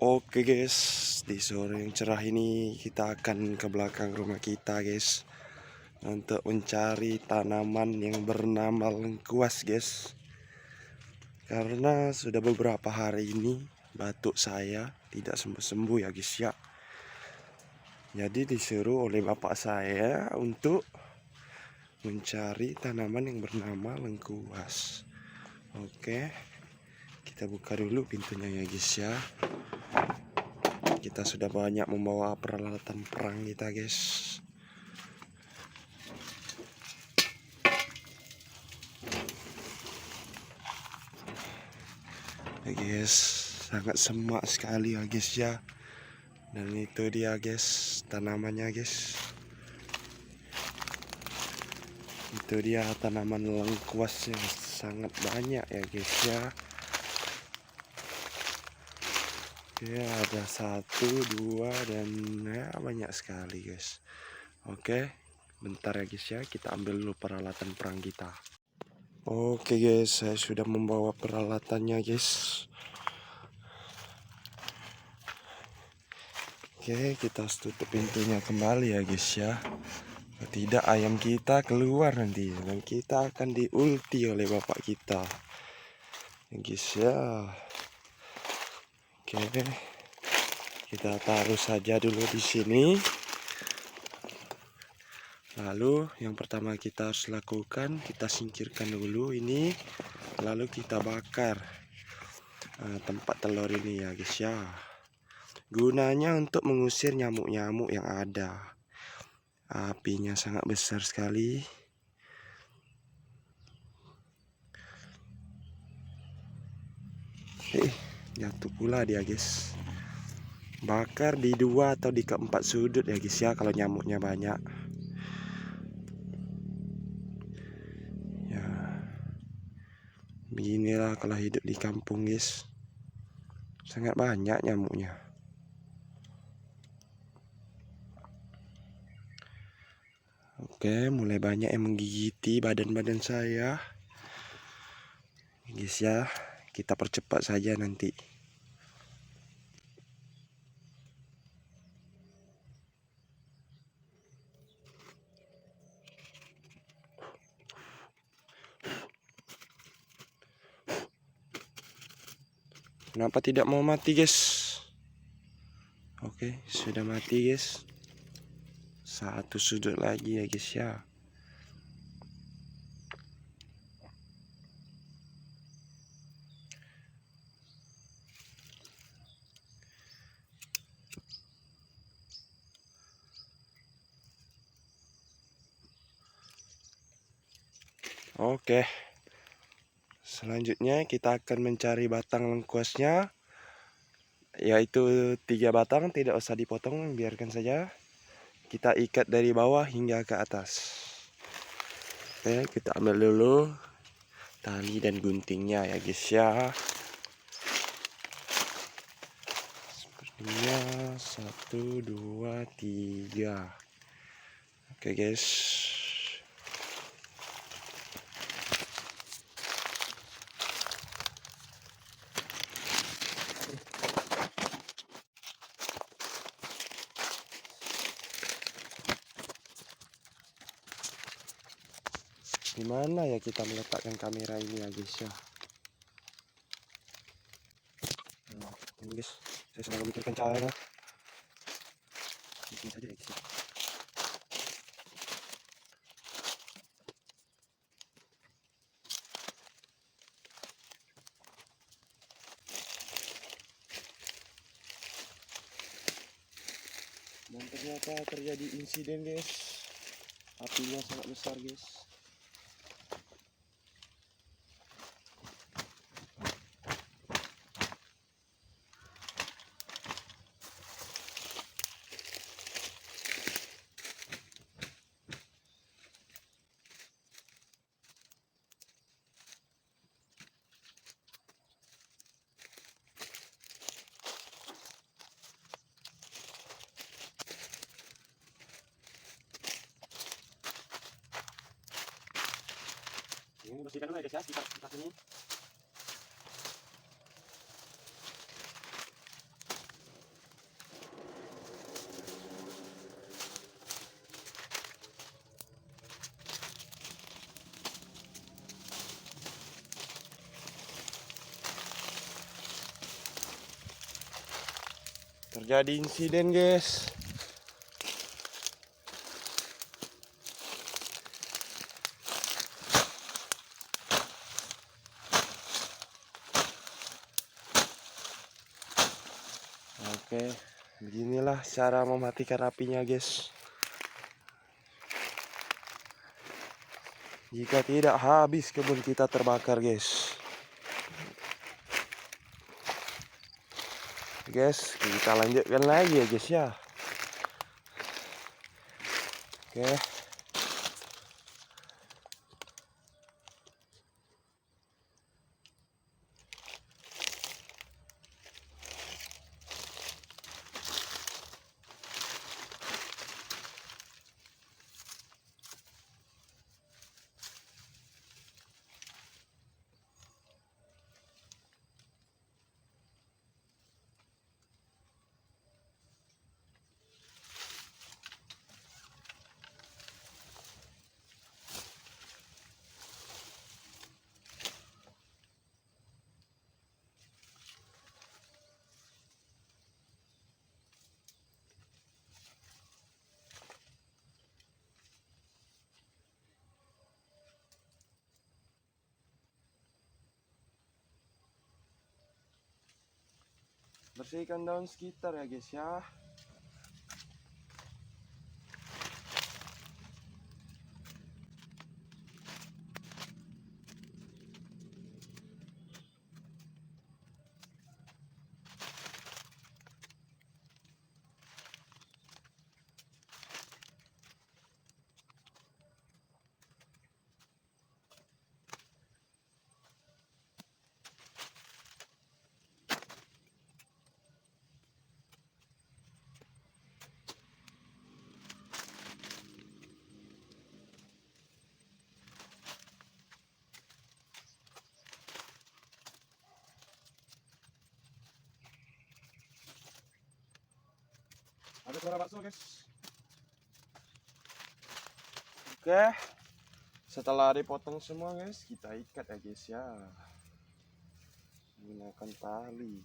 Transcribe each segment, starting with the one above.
Oke guys, di sore yang cerah ini kita akan ke belakang rumah kita guys, untuk mencari tanaman yang bernama lengkuas guys. Karena sudah beberapa hari ini batuk saya tidak sembuh-sembuh ya guys ya. Jadi disuruh oleh bapak saya untuk mencari tanaman yang bernama lengkuas. Oke, kita buka dulu pintunya ya guys ya. Kita sudah banyak membawa peralatan perang kita guys. Ya guys, sangat semak sekali ya guys ya. Dan itu dia guys, tanamannya guys. Itu dia tanaman lengkuasnya, sangat banyak ya guys ya. Oke, ada 1, 2 dan ya banyak sekali guys. Oke, bentar ya guys ya, kita ambil dulu peralatan perang kita. Oke guys, saya sudah membawa peralatannya guys. Oke, kita harus tutup pintunya kembali ya guys ya. Tidak, ayam kita keluar nanti dan kita akan diulti oleh bapak kita ya guys ya. Oke, kita taruh saja dulu di sini. Lalu yang pertama kita harus lakukan, kita singkirkan dulu ini, lalu kita bakar tempat telur ini ya guys ya. Gunanya untuk mengusir nyamuk-nyamuk yang ada. Apinya sangat besar sekali. Jatuh pula dia guys. Bakar di 2 atau di keempat sudut ya guys ya, kalau nyamuknya banyak. Ya, beginilah kalau hidup di kampung guys. Sangat banyak nyamuknya. Oke, mulai banyak yang menggigiti badan-badan saya guys ya. Kita percepat saja nanti. Kenapa tidak mau mati guys? Oke, sudah mati guys. 1 sudut lagi ya guys ya. Oke, selanjutnya kita akan mencari batang lengkuasnya, yaitu 3 batang. Tidak usah dipotong, biarkan saja. Kita ikat dari bawah hingga ke atas. Oke, kita ambil dulu tali dan guntingnya ya guys ya. Sepertinya 1, 2, 3. Oke guys. Dimana ya kita meletakkan kamera ini ya guys ya. Ini guys, saya sedang memikirkan cara. Bikin saja ya guys ya. Dan ternyata terjadi insiden guys. Apinya sangat besar guys. Ini bersihkan dulu ya guys ya, sekitar sini. terjadi insiden guys. Oke, beginilah cara mematikan apinya guys. Jika tidak, habis kebun kita terbakar guys. Guys, kita lanjutkan lagi ya guys ya. Oke. Bersihkan daun sekitar ya guys ya. Ada suara bakso guys. Oke, setelah dipotong semua guys, kita ikat ya guys ya, menggunakan tali.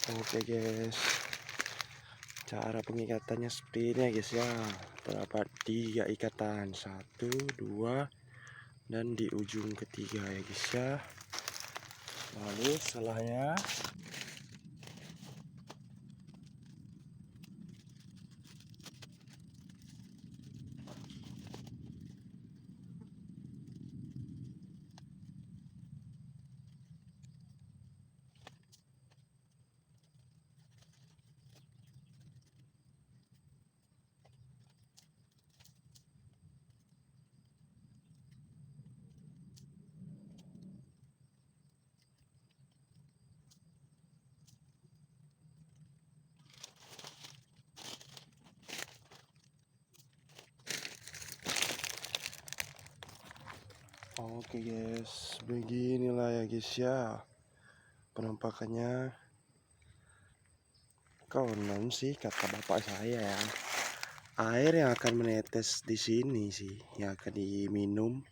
Oke guys, cara pengikatannya seperti ini ya guys ya. Terdapat 3 ikatan, 1, 2, dan di ujung ketiga ya guys ya. Lalu setelahnya Oke guys, beginilah ya guys ya penampakannya. Konon sih kata bapak saya ya, air yang akan menetes di sini sih yang akan diminum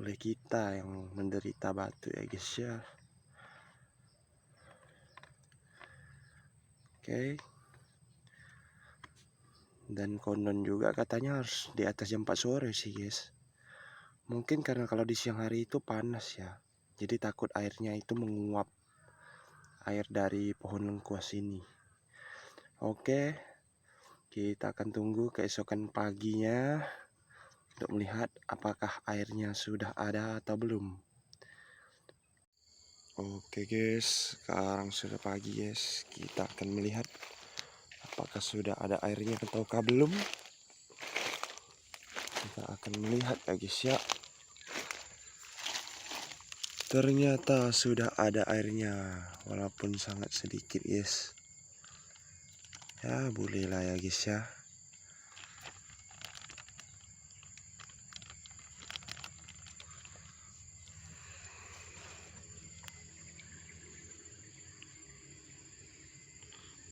oleh kita yang menderita batuk ya guys ya. Oke. Dan konon juga katanya harus di atas jam 4 sore sih guys. Mungkin karena kalau di siang hari itu panas ya, jadi takut airnya itu menguap, air dari pohon lengkuas ini. Oke, kita akan tunggu keesokan paginya untuk melihat apakah airnya sudah ada atau belum. Oke guys, sekarang sudah pagi guys, kita akan melihat apakah sudah ada airnya ataukah belum. Kita akan melihat ya guys ya. Ternyata sudah ada airnya, walaupun sangat sedikit guys. Ya bolehlah ya guys ya.